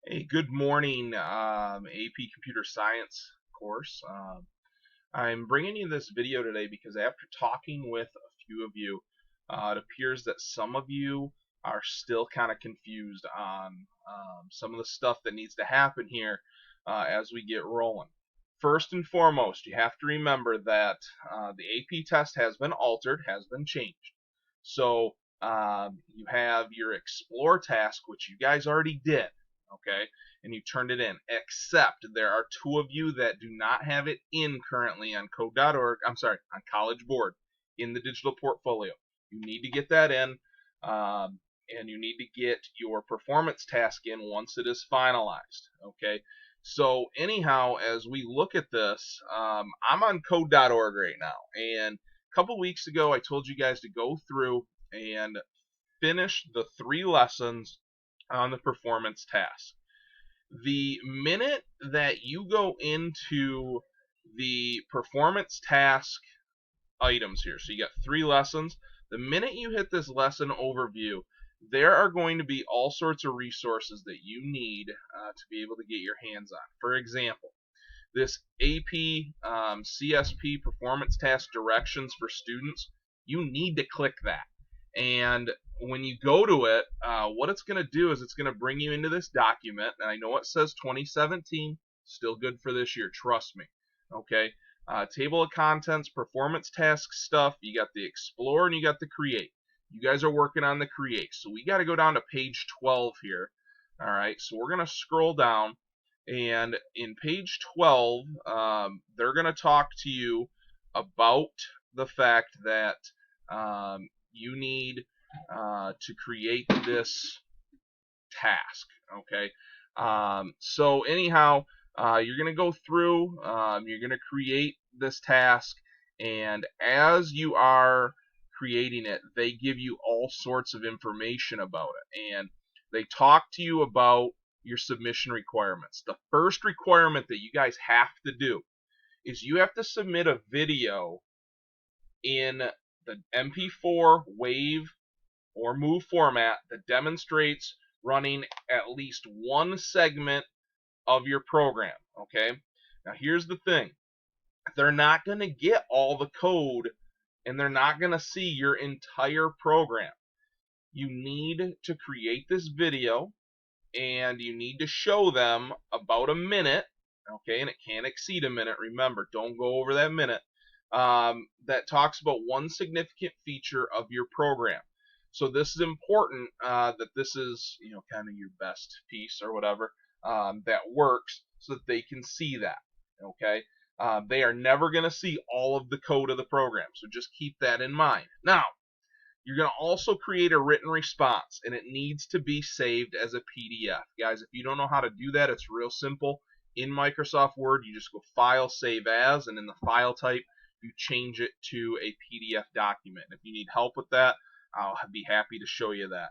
Hey, good morning, AP Computer Science course. I'm bringing you this video today because after talking with a few of you, it appears that some of you are still kind of confused on some of the stuff that needs to happen here as we get rolling. First and foremost, you have to remember that the AP test has been altered, has been changed. So you have your Explore task, which you guys already did, okay, and you turned it in, except there are two of you that do not have it in currently on code.org, I'm sorry, on College Board in the digital portfolio. You need to get that in, and you need to get your performance task in once it is finalized, okay? So anyhow, as we look at this, I'm on code.org right now, and a couple weeks ago I told you guys to go through and finish the 3 lessons on the performance task. The minute that you go into the performance task items here, so you got 3 lessons, the minute you hit this lesson overview, there are going to be all sorts of resources that you need to be able to get your hands on. For example, this AP CSP performance task directions for students, you need to click that. And when you go to it, what it's going to do is it's going to bring you into this document. And I know it says 2017, still good for this year, trust me. Okay, table of contents, performance task stuff. You got the Explore and you got the Create. You guys are working on the Create. So we got to go down to page 12 here. All right, so we're going to scroll down. And in page 12, they're going to talk to you about the fact that you need to create this task. Okay. So anyhow, you're going to go through, you're going to create this task, and as you are creating it, they give you all sorts of information about it, and they talk to you about your submission requirements. The first requirement that you guys have to do is you have to submit a video in the MP4, WAV, or MOV format that demonstrates running at least one segment of your program. Okay? Now here's the thing. They're not going to get all the code and they're not going to see your entire program. You need to create this video and you need to show them about a minute, okay, and it can't exceed a minute. Remember, don't go over that minute. That talks about one significant feature of your program. So this is important that this is, kind of your best piece or whatever that works, so that they can see that. Okay, they are never going to see all of the code of the program, so just keep that in mind. Now, you're going to also create a written response, and it needs to be saved as a PDF. Guys, if you don't know how to do that, it's real simple. In Microsoft Word, you just go File, Save As, and in the file type, you change it to a PDF document. If you need help with that, I'll be happy to show you that.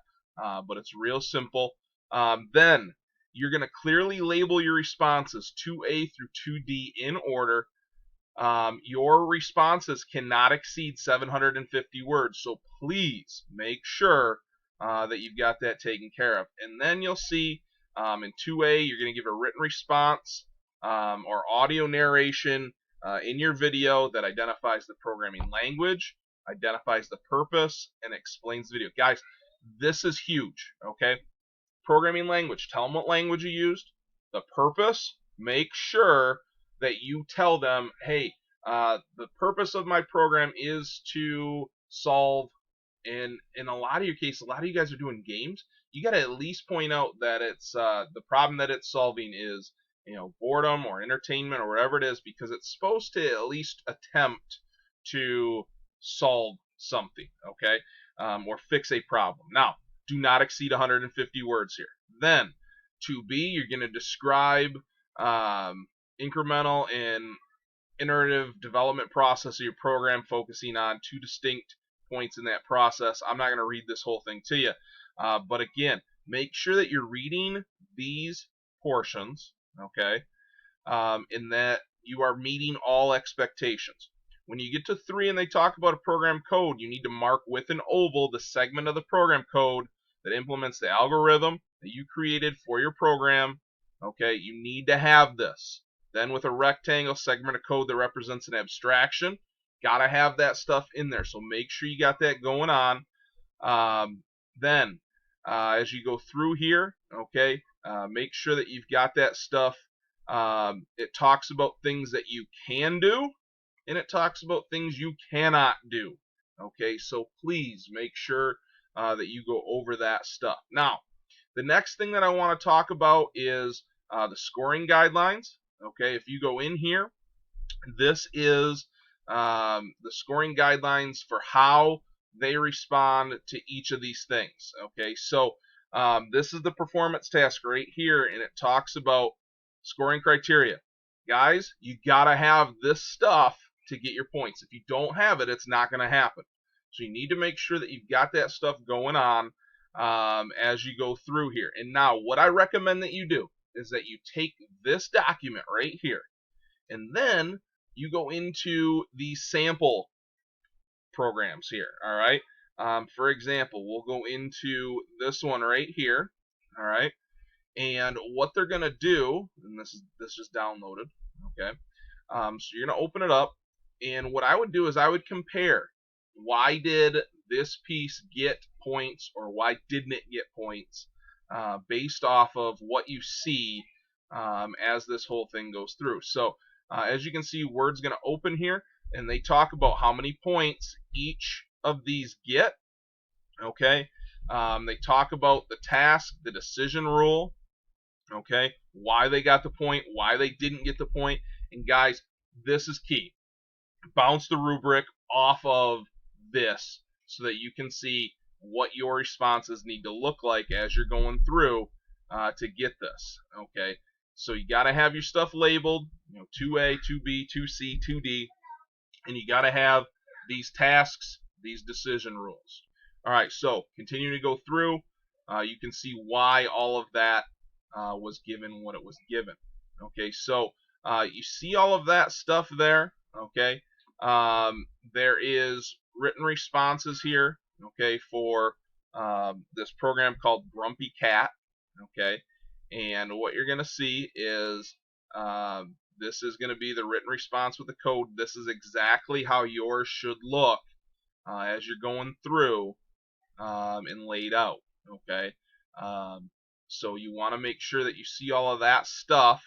But it's real simple. Then you're going to clearly label your responses 2A through 2D in order. Your responses cannot exceed 750 words, so please make sure that you've got that taken care of. And then you'll see in 2A, you're going to give a written response or audio narration in your video that identifies the programming language, identifies the purpose, and explains the video. Guys, this is huge, okay? Programming language, tell them what language you used, the purpose, make sure that you tell them, hey, the purpose of my program is to solve, and in a lot of your cases, a lot of you guys are doing games, you got to at least point out that it's the problem that it's solving is, boredom or entertainment or whatever it is, because it's supposed to at least attempt to solve something, okay, or fix a problem. Now, do not exceed 150 words here. Then, 2B, you're going to describe incremental and iterative development process of your program, focusing on 2 distinct points in that process. I'm not going to read this whole thing to you, but again, make sure that you're reading these portions, okay, and that you are meeting all expectations. When you get to 3 and they talk about a program code, you need to mark with an oval the segment of the program code that implements the algorithm that you created for your program, okay, you need to have this. Then with a rectangle segment of code that represents an abstraction, gotta have that stuff in there. So make sure you got that going on. Then as you go through here, okay, make sure that you've got that stuff. It talks about things that you can do, and it talks about things you cannot do. Okay, so please make sure that you go over that stuff. Now, the next thing that I want to talk about is the scoring guidelines. Okay, if you go in here, this is the scoring guidelines for how they respond to each of these things. Okay, so this is the performance task right here, and it talks about scoring criteria. Guys, you gotta have this stuff to get your points. If you don't have it, it's not going to happen. So you need to make sure that you've got that stuff going on as you go through here. And now what I recommend that you do is that you take this document right here, and then you go into these sample programs here. All right. For example, we'll go into this one right here. All right. And what they're going to do, and this just downloaded. Okay. So you're going to open it up, and what I would do is I would compare, why did this piece get points or why didn't it get points, based off of what you see as this whole thing goes through. So as you can see, Word's going to open here, and they talk about how many points each of these get. Okay, they talk about the task, the decision rule, okay, why they got the point, why they didn't get the point. And guys, this is key. Bounce the rubric off of this so that you can see what your responses need to look like as you're going through to get this. Okay, so you got to have your stuff labeled, 2A, 2B, 2C, 2D, and you got to have these tasks, these decision rules. All right, so continue to go through. You can see why all of that was given what it was given. Okay, so you see all of that stuff there. Okay, there is written responses here. Okay, for this program called Grumpy Cat. Okay, and what you're going to see is this is going to be the written response with the code. This is exactly how yours should look as you're going through and laid out. Okay, so you want to make sure that you see all of that stuff,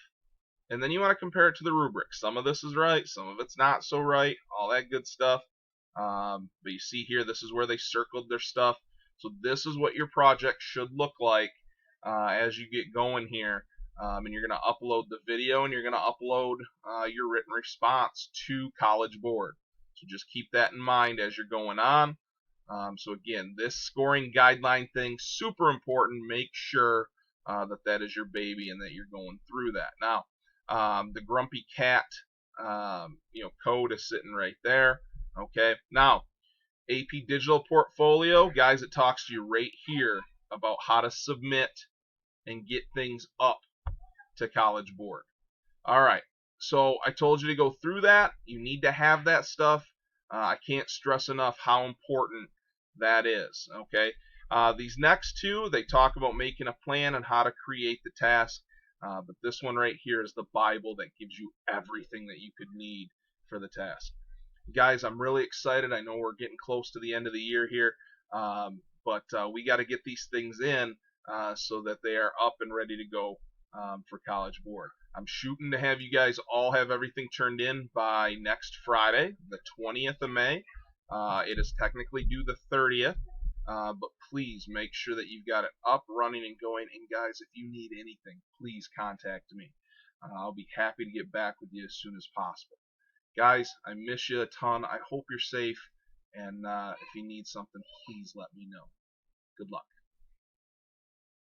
and then you want to compare it to the rubric. Some of this is right, some of it's not so right, all that good stuff. But you see here, this is where they circled their stuff. So this is what your project should look like as you get going here. And you're going to upload the video, and you're going to upload your written response to College Board. So just keep that in mind as you're going on. So again, this scoring guideline thing, super important. Make sure that is your baby and that you're going through that. Now, the Grumpy Cat code is sitting right there. Okay, now AP Digital Portfolio, guys, it talks to you right here about how to submit and get things up to College Board. All right, so I told you to go through that. You need to have that stuff. I can't stress enough how important that is. Okay, these next two, they talk about making a plan and how to create the task. But this one right here is the Bible that gives you everything that you could need for the task. Guys, I'm really excited. I know we're getting close to the end of the year here, but we got to get these things in so that they are up and ready to go for College Board. I'm shooting to have you guys all have everything turned in by next Friday, the 20th of May. It is technically due the 30th, but please make sure that you've got it up, running, and going. And guys, if you need anything, please contact me. I'll be happy to get back with you as soon as possible. Guys, I miss you a ton. I hope you're safe, and if you need something, please let me know. Good luck.